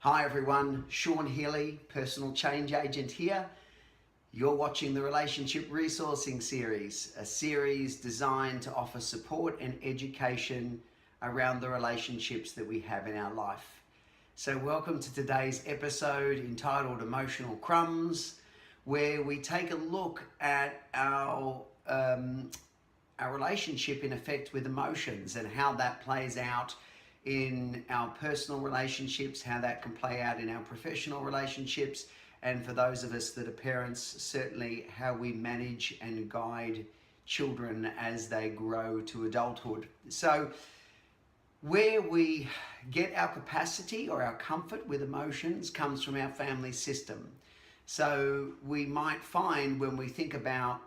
Hi everyone, Sean Healy, personal change agent here. You're watching the Relationship Resourcing Series, a series designed to offer support and education around the relationships that we have in our life. So welcome to today's episode entitled Emotional Crumbs, where we take a look at our relationship in effect with emotions and how that plays out in our personal relationships, how that can play out in our professional relationships, and for those of us that are parents, certainly how we manage and guide children as they grow to adulthood. So where we get our capacity or our comfort with emotions comes from our family system. So we might find when we think about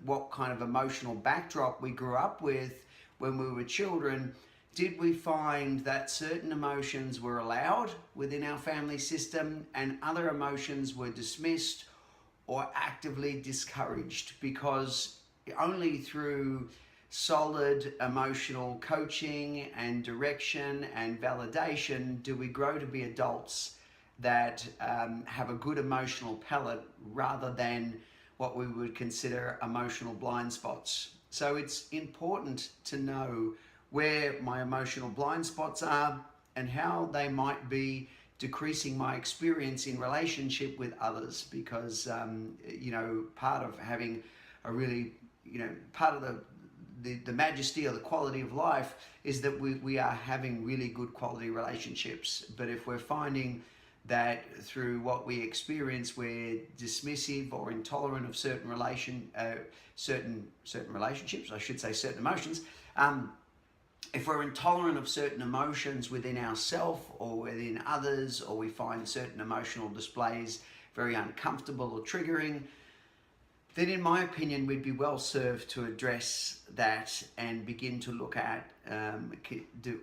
what kind of emotional backdrop we grew up with when we were children, did we find that certain emotions were allowed within our family system and other emotions were dismissed or actively discouraged? Because only through solid emotional coaching and direction and validation do we grow to be adults that have a good emotional palette rather than what we would consider emotional blind spots. So it's important to know where my emotional blind spots are and how they might be decreasing my experience in relationship with others, because part of having a really, part of the majesty or the quality of life is that we are having really good quality relationships. But if we're finding that through what we experience we're dismissive or intolerant of certain relationships, I should say certain emotions, if we're intolerant of certain emotions within ourselves or within others, or we find certain emotional displays very uncomfortable or triggering, then in my opinion we'd be well served to address that and begin to look at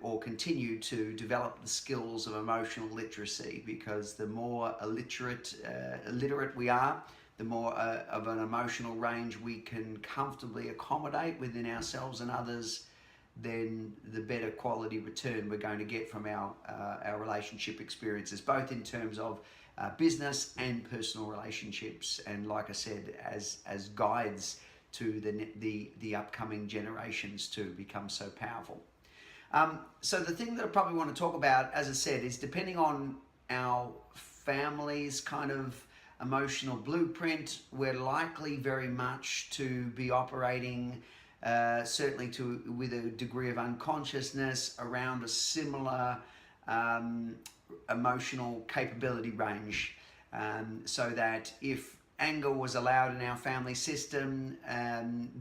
or continue to develop the skills of emotional literacy, because the more illiterate we are, the more of an emotional range we can comfortably accommodate within ourselves and others, then the better quality return we're going to get from our relationship experiences, both in terms of business and personal relationships, and like I said, as guides to the upcoming generations to become so powerful. So the thing that I probably want to talk about, as I said, is depending on our family's kind of emotional blueprint, we're likely very much to be operating certainly with a degree of unconsciousness around a similar emotional capability range, so that if anger was allowed in our family system,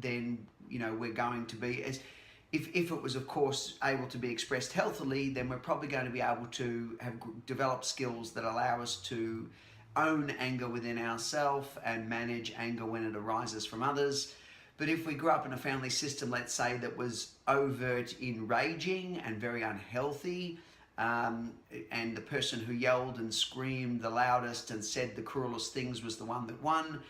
then we're going to be, if it was of course able to be expressed healthily, then we're probably going to be able to have developed skills that allow us to own anger within ourselves and manage anger when it arises from others. But if we grew up in a family system, let's say, that was overt enraging and very unhealthy, and the person who yelled and screamed the loudest and said the cruelest things was the one that won,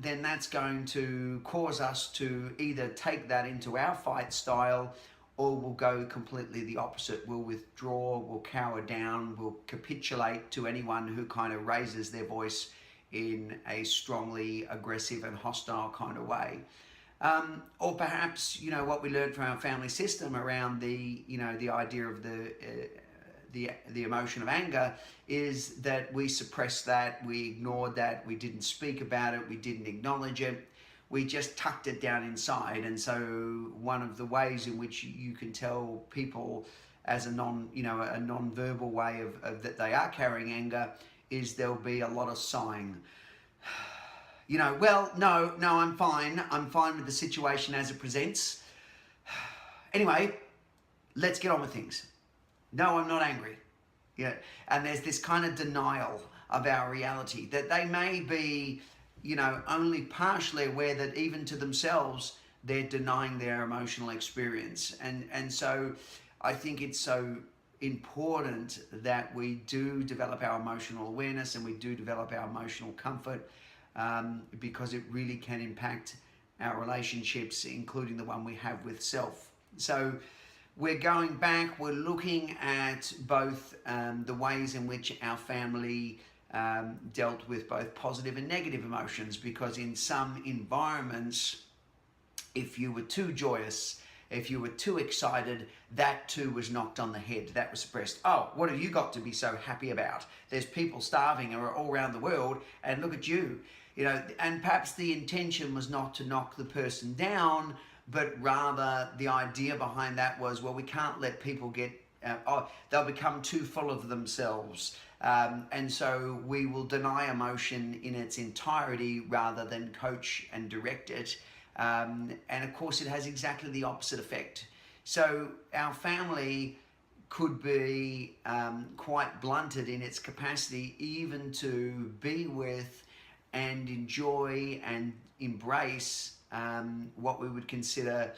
then that's going to cause us to either take that into our fight style, or we'll go completely the opposite. We'll withdraw, we'll cower down, we'll capitulate to anyone who kind of raises their voice in a strongly aggressive and hostile kind of way. Or perhaps, what we learned from our family system around the idea of the emotion of anger is that we suppressed that, we ignored that, we didn't speak about it, we didn't acknowledge it, we just tucked it down inside. And so one of the ways in which you can tell people as a non-verbal way of that they are carrying anger is there'll be a lot of sighing. Well, no, I'm fine with the situation as it presents. Anyway, let's get on with things. No, I'm not angry. And there's this kind of denial of our reality, that they may be, only partially aware that even to themselves, they're denying their emotional experience. And so I think it's so important that we do develop our emotional awareness and we do develop our emotional comfort, because it really can impact our relationships, including the one we have with self. So we're going back, we're looking at both the ways in which our family dealt with both positive and negative emotions, because in some environments, if you were too joyous, if you were too excited, that too was knocked on the head. That was suppressed. Oh, what have you got to be so happy about? There's people starving all around the world, and look at you. You know, and perhaps the intention was not to knock the person down, but rather the idea behind that was, well, we can't let people get, they'll become too full of themselves. And so we will deny emotion in its entirety rather than coach and direct it. And of course, it has exactly the opposite effect. So our family could be quite blunted in its capacity even to be with and enjoy and embrace what we would consider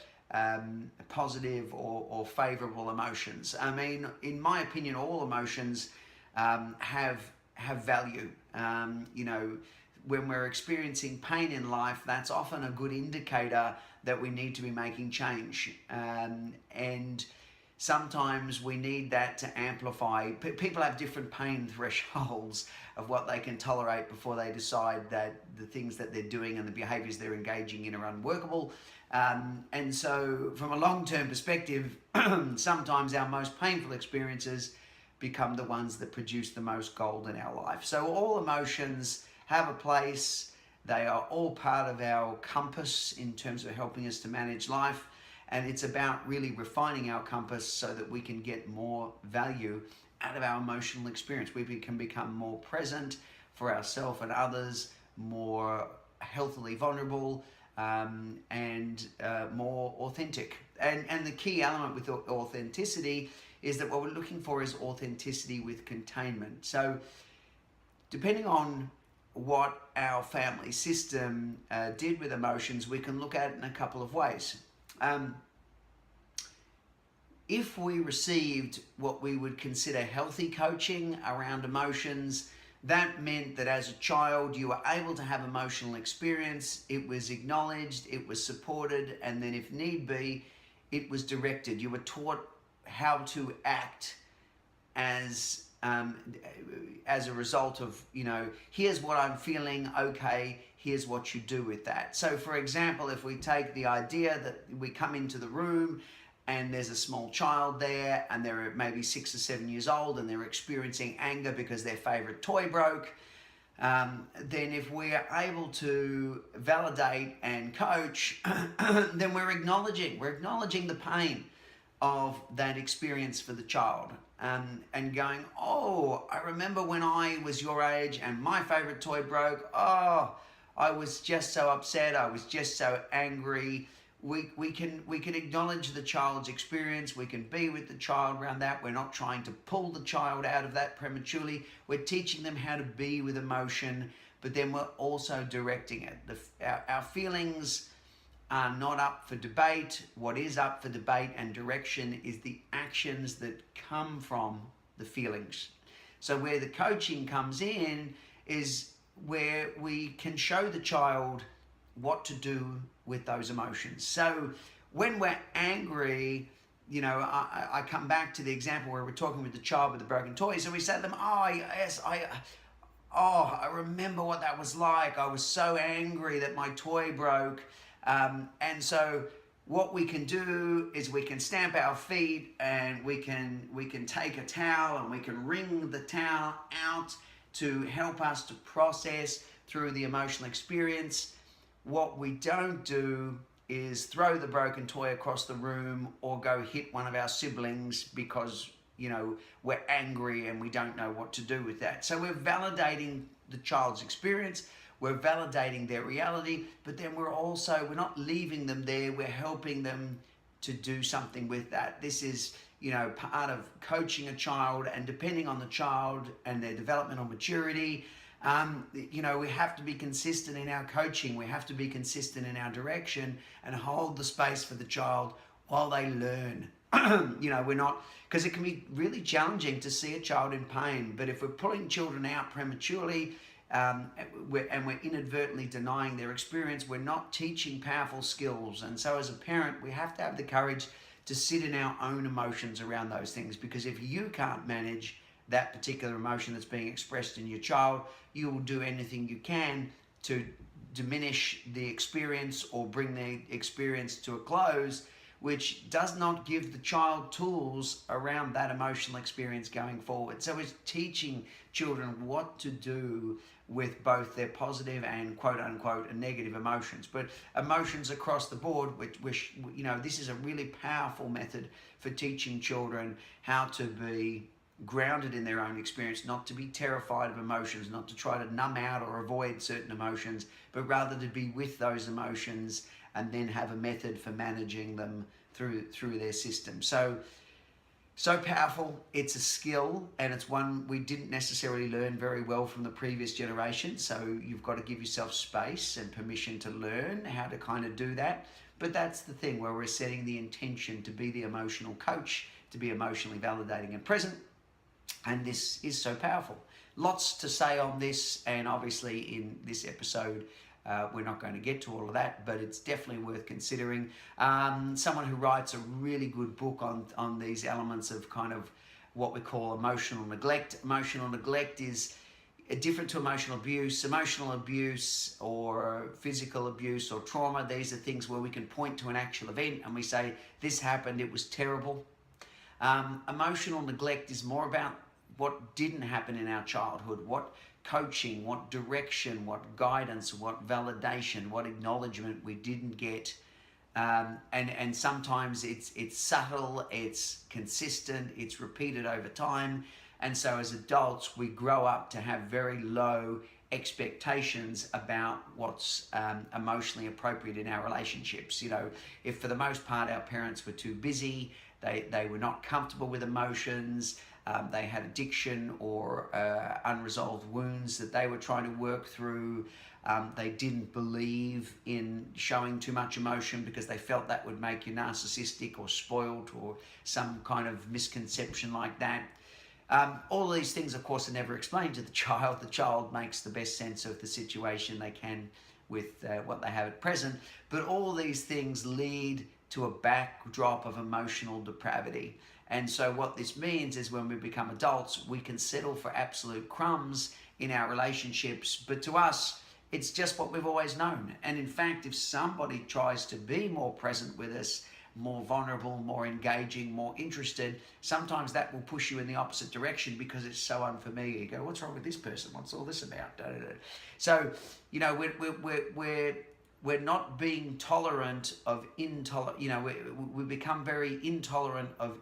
positive or favorable emotions. I mean, in my opinion, all emotions have value. You know, when we're experiencing pain in life, that's often a good indicator that we need to be making change. And sometimes we need that to amplify. People have different pain thresholds of what they can tolerate before they decide that the things that they're doing and the behaviors they're engaging in are unworkable. And so from a long-term perspective, sometimes our most painful experiences become the ones that produce the most gold in our life. So all emotions have a place. They are all part of our compass in terms of helping us to manage life. And it's about really refining our compass so that we can get more value out of our emotional experience. We can become more present for ourselves and others, more healthily vulnerable, and more authentic. And the key element with authenticity is that what we're looking for is authenticity with containment. So depending on what our family system did with emotions, we can look at it in a couple of ways. If we received what we would consider healthy coaching around emotions, that meant that as a child you were able to have emotional experience, it was acknowledged, it was supported, and then if need be, it was directed. You were taught how to act as a result of, you know, here's what I'm feeling, okay, here's what you do with that. So for example, if we take the idea that we come into the room and there's a small child there and they're maybe 6 or 7 years old and they're experiencing anger because their favorite toy broke, then if we're able to validate and coach, then we're acknowledging the pain of that experience for the child. And going, oh, I remember when I was your age and my favorite toy broke. Oh, I was just so upset. I was just so angry. We can acknowledge the child's experience. We can be with the child around that. We're not trying to pull the child out of that prematurely. We're teaching them how to be with emotion, but then we're also directing it. Our feelings are not up for debate. What is up for debate and direction is the actions that come from the feelings. So where the coaching comes in is where we can show the child what to do with those emotions. So when we're angry, you know, I come back to the example where we're talking with the child with the broken toy. So we say to them, oh yes, I remember what that was like. I was so angry that my toy broke. And so what we can do is we can stamp our feet and we can take a towel and we can wring the towel out to help us to process through the emotional experience. What we don't do is throw the broken toy across the room or go hit one of our siblings because, you know, we're angry and we don't know what to do with that. So we're validating the child's experience. We're validating their reality, but then we're not leaving them there. We're helping them to do something with that. This is, you know, part of coaching a child, and depending on the child and their developmental maturity, you know, we have to be consistent in our coaching. We have to be consistent in our direction and hold the space for the child while they learn. You know, we're not, because it can be really challenging to see a child in pain, but if we're pulling children out prematurely, and we're inadvertently denying their experience, we're not teaching powerful skills. And so as a parent, we have to have the courage to sit in our own emotions around those things, because if you can't manage that particular emotion that's being expressed in your child, you will do anything you can to diminish the experience or bring the experience to a close, which does not give the child tools around that emotional experience going forward. So it's teaching children what to do with both their positive and quote unquote negative emotions, but emotions across the board, which this is a really powerful method for teaching children how to be grounded in their own experience, not to be terrified of emotions, not to try to numb out or avoid certain emotions, but rather to be with those emotions and then have a method for managing them through their system. So powerful. It's a skill, and it's one we didn't necessarily learn very well from the previous generation. So you've got to give yourself space and permission to learn how to kind of do that. But that's the thing, where we're setting the intention to be the emotional coach, to be emotionally validating and present. And this is so powerful. Lots to say on this, and obviously in this episode, we're not going to get to all of that, but it's definitely worth considering. Someone who writes a really good book on these elements of kind of what we call emotional neglect. Emotional neglect is different to emotional abuse. Emotional abuse or physical abuse or trauma, these are things where we can point to an actual event and we say, this happened, it was terrible. Emotional neglect is more about what didn't happen in our childhood, what coaching, what direction, what guidance, what validation, what acknowledgement we didn't get. And sometimes it's subtle, it's consistent, it's repeated over time. And so as adults, we grow up to have very low expectations about what's emotionally appropriate in our relationships. If for the most part our parents were too busy, they were not comfortable with emotions, they had addiction or unresolved wounds that they were trying to work through. They didn't believe in showing too much emotion because they felt that would make you narcissistic or spoiled or some kind of misconception like that. All of these things, of course, are never explained to the child. The child makes the best sense of the situation they can with what they have at present. But all these things lead to a backdrop of emotional depravity. And so what this means is when we become adults, we can settle for absolute crumbs in our relationships. But to us, it's just what we've always known. And in fact, if somebody tries to be more present with us, more vulnerable, more engaging, more interested, sometimes that will push you in the opposite direction because it's so unfamiliar. You go, what's wrong with this person? What's all this about? Da, da, da. So, we're not being tolerant of intolerant. We become very intolerant of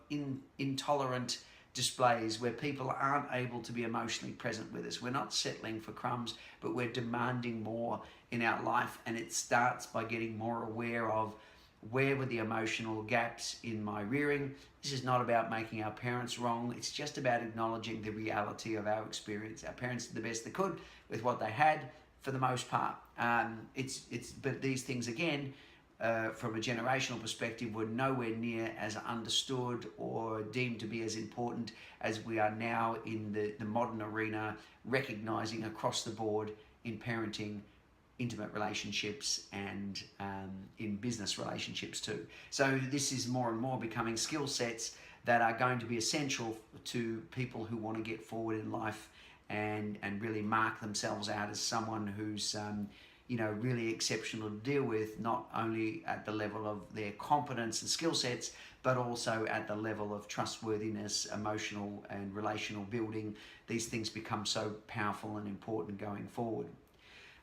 intolerant displays where people aren't able to be emotionally present with us. We're not settling for crumbs, but we're demanding more in our life. And it starts by getting more aware of where were the emotional gaps in my rearing. This is not about making our parents wrong. It's just about acknowledging the reality of our experience. Our parents did the best they could with what they had for the most part. But these things, again, from a generational perspective, were nowhere near as understood or deemed to be as important as we are now in the modern arena, recognizing across the board in parenting, intimate relationships, and in business relationships too. So this is more and more becoming skill sets that are going to be essential to people who want to get forward in life and really mark themselves out as someone who's really exceptional to deal with, not only at the level of their competence and skill sets, but also at the level of trustworthiness, emotional and relational building. These things become so powerful and important going forward.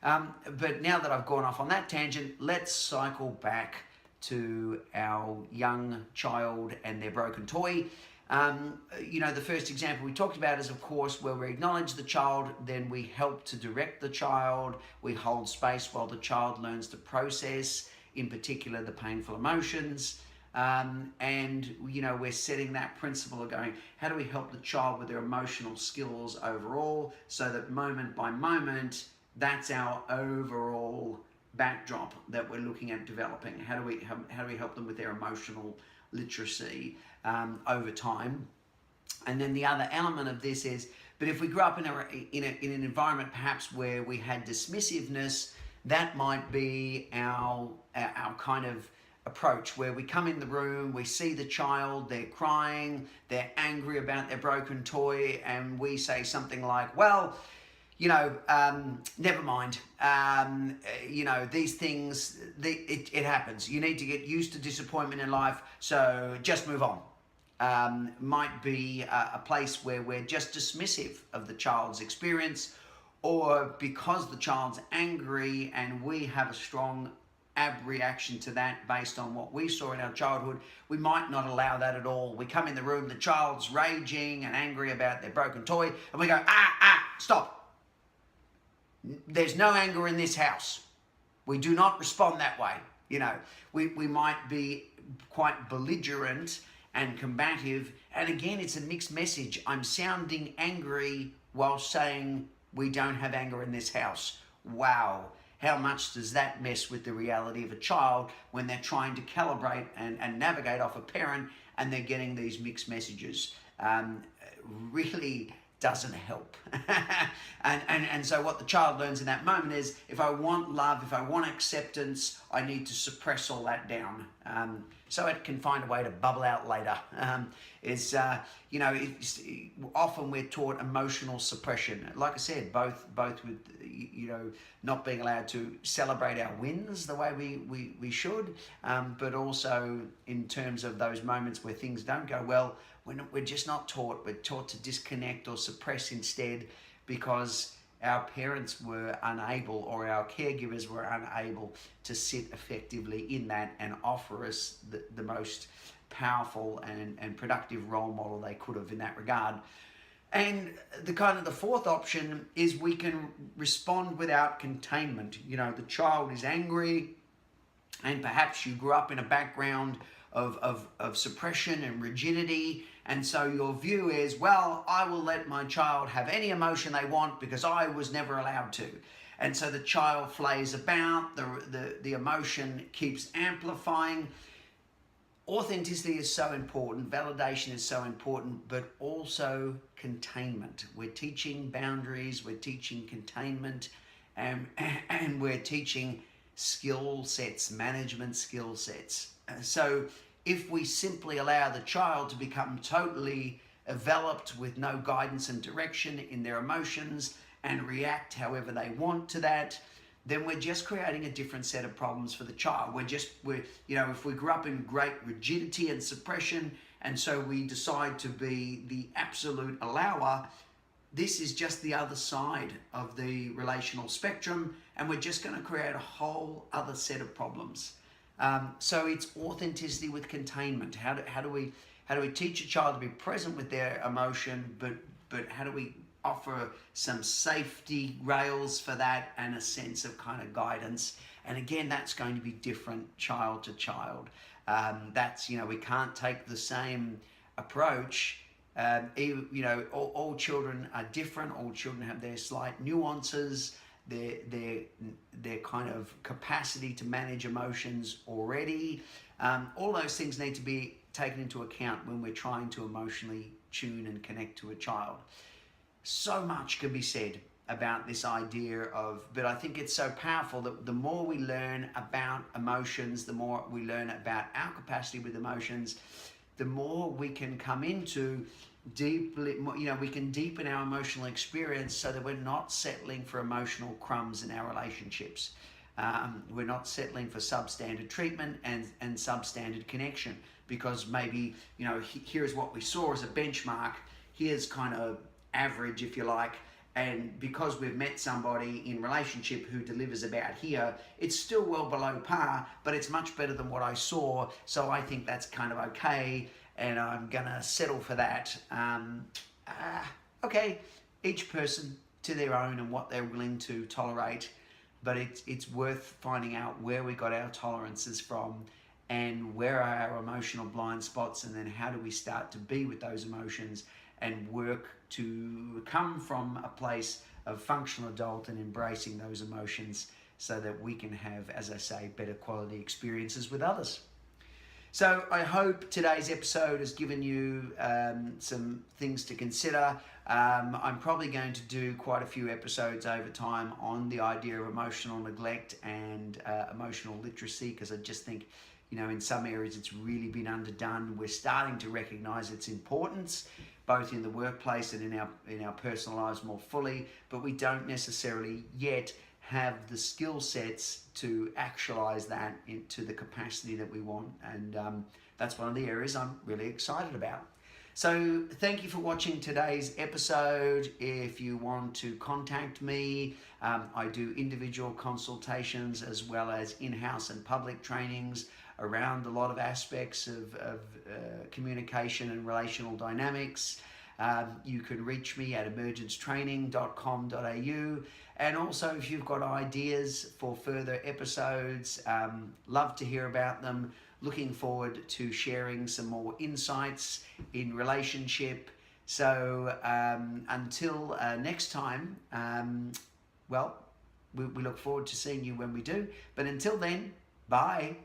But now that I've gone off on that tangent, let's cycle back to our young child and their broken toy. The first example we talked about is, of course, where we acknowledge the child, then we help to direct the child, we hold space while the child learns to process, in particular, the painful emotions. We're setting that principle of going, how do we help the child with their emotional skills overall, so that moment by moment, that's our overall backdrop that we're looking at developing. How do we help them with their emotional literacy over time? And then the other element of this is But if we grew up in an environment perhaps where we had dismissiveness, that might be our kind of approach, where we come in the room, we see the child, they're crying, they're angry about their broken toy, and we say something like, well, never mind. These things, it happens. You need to get used to disappointment in life, so just move on. Might be a place where we're just dismissive of the child's experience, or because the child's angry and we have a strong reaction to that based on what we saw in our childhood, we might not allow that at all. We come in the room, the child's raging and angry about their broken toy, and we go, stop. There's no anger in this house. We do not respond that way. We might be quite belligerent and combative. And again, it's a mixed message. I'm sounding angry while saying we don't have anger in this house. Wow. How much does that mess with the reality of a child when they're trying to calibrate and navigate off a parent and they're getting these mixed messages? Really doesn't help. and so what the child learns in that moment is, if I want love, if I want acceptance, I need to suppress all that down, so it can find a way to bubble out later. Often we're taught emotional suppression. Like I said, both with not being allowed to celebrate our wins the way we should, but also in terms of those moments where things don't go well, we're just not taught. We're taught to disconnect or suppress instead, because our parents were unable, or our caregivers were unable to sit effectively in that and offer us the most powerful and productive role model they could have in that regard. And the fourth option is we can respond without containment. The child is angry, and perhaps you grew up in a background of suppression and rigidity, and so your view is, well, I will let my child have any emotion they want because I was never allowed to. And so the child flays about, the emotion keeps amplifying. Authenticity is so important, validation is so important, but also containment. We're teaching boundaries, we're teaching containment, and we're teaching skill sets, management skill sets. So if we simply allow the child to become totally enveloped with no guidance and direction in their emotions and react however they want to that, then we're just creating a different set of problems for the child. If we grew up in great rigidity and suppression, and so we decide to be the absolute allower, this is just the other side of the relational spectrum, and we're just going to create a whole other set of problems. So it's authenticity with containment. How do we teach a child to be present with their emotion, but how do we offer some safety rails for that and a sense of kind of guidance? And again, that's going to be different child to child. We can't take the same approach. All children are different. All children have their slight nuances, their kind of capacity to manage emotions already. All those things need to be taken into account when we're trying to emotionally tune and connect to a child. So much can be said about this idea but I think it's so powerful that the more we learn about emotions, the more we learn about our capacity with emotions, the more we can come into we can deepen our emotional experience so that we're not settling for emotional crumbs in our relationships. We're not settling for substandard treatment and substandard connection, because maybe, here's what we saw as a benchmark, here's kind of average, if you like, and because we've met somebody in relationship who delivers about here, it's still well below par, but it's much better than what I saw, so I think that's kind of okay, and I'm gonna settle for that. Okay, each person to their own and what they're willing to tolerate, but it's worth finding out where we got our tolerances from and where are our emotional blind spots, and then how do we start to be with those emotions and work to come from a place of functional adult and embracing those emotions so that we can have, as I say, better quality experiences with others. So I hope today's episode has given you some things to consider. I'm probably going to do quite a few episodes over time on the idea of emotional neglect and emotional literacy, because I just think, you know, in some areas it's really been underdone. We're starting to recognize its importance, both in the workplace and in our personal lives more fully, but we don't necessarily yet have the skill sets to actualize that into the capacity that we want. And that's one of the areas I'm really excited about. So thank you for watching today's episode. If you want to contact me, I do individual consultations as well as in-house and public trainings around a lot of aspects of communication and relational dynamics. You can reach me at emergencetraining.com.au. And also, if you've got ideas for further episodes, love to hear about them. Looking forward to sharing some more insights in relationship. So until next time, well, we look forward to seeing you when we do. But until then, bye.